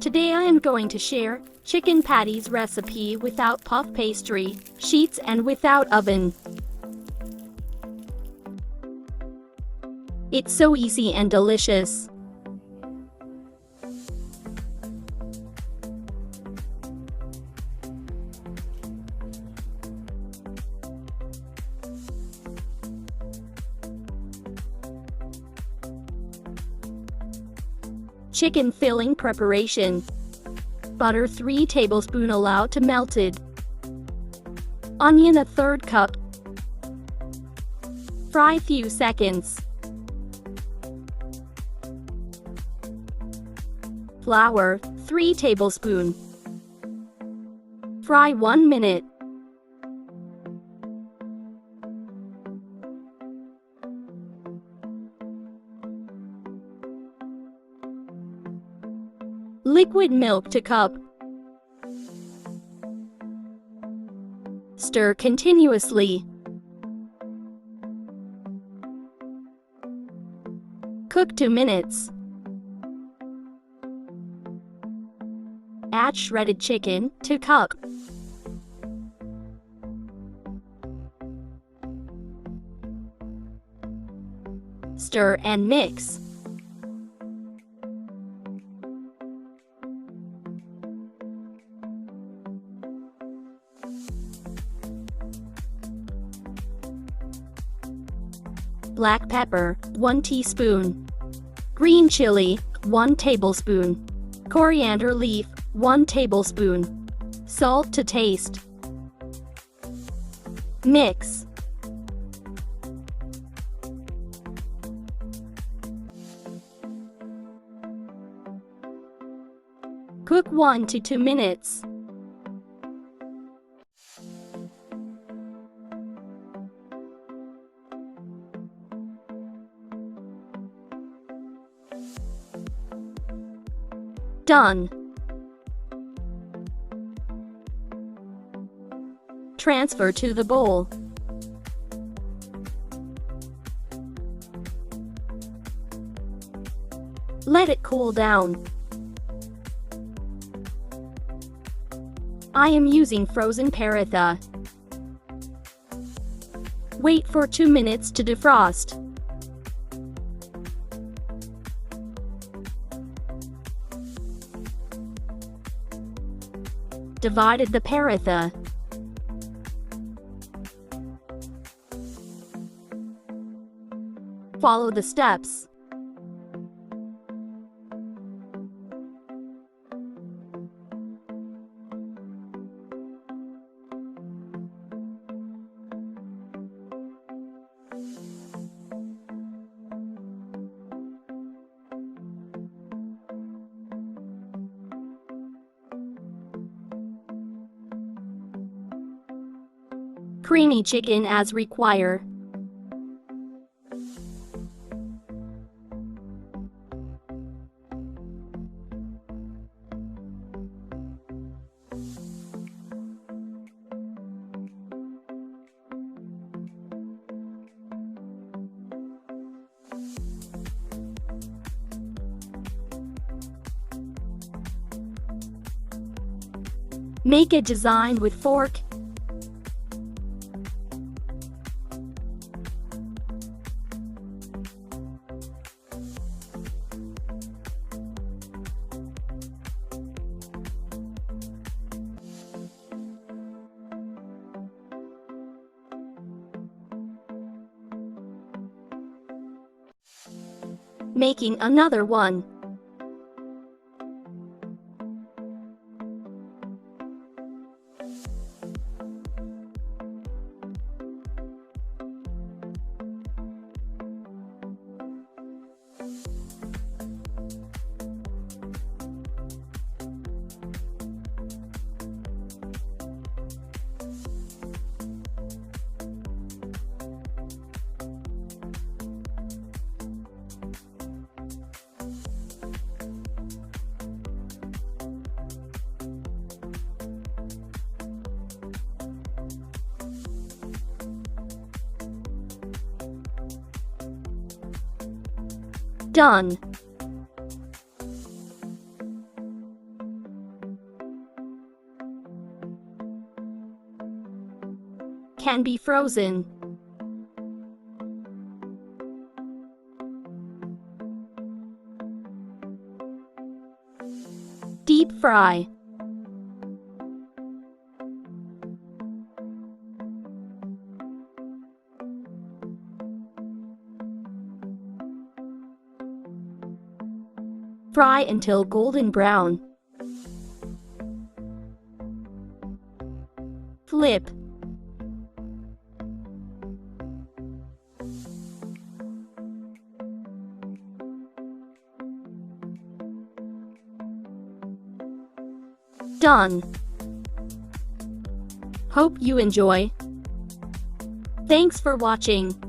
Today I am going to share chicken patties recipe without puff pastry, sheets and without oven. It's so easy and delicious. Chicken filling preparation. Butter 3 tablespoons allow to melted. Onion a 1/3 cup. Fry few seconds. Flour 3 tablespoons. Fry 1 minute. Liquid milk to cup. Stir continuously. Cook 2 minutes. Add shredded chicken to cup. Stir and mix. Black pepper 1 teaspoon. Green chili 1 tablespoon. Coriander leaf 1 tablespoon. Salt to taste. Mix. Cook 1 to 2 minutes. Done. Transfer to the bowl. Let it cool down. I am using frozen Paratha. Wait for 2 minutes to defrost. Divided the Paratha. Follow the steps. Creamy chicken as required. Make a design with fork. Making another one. Done. can be frozen. Deep fry. Fry until golden brown. Flip. Done. Hope you enjoy. Thanks for watching.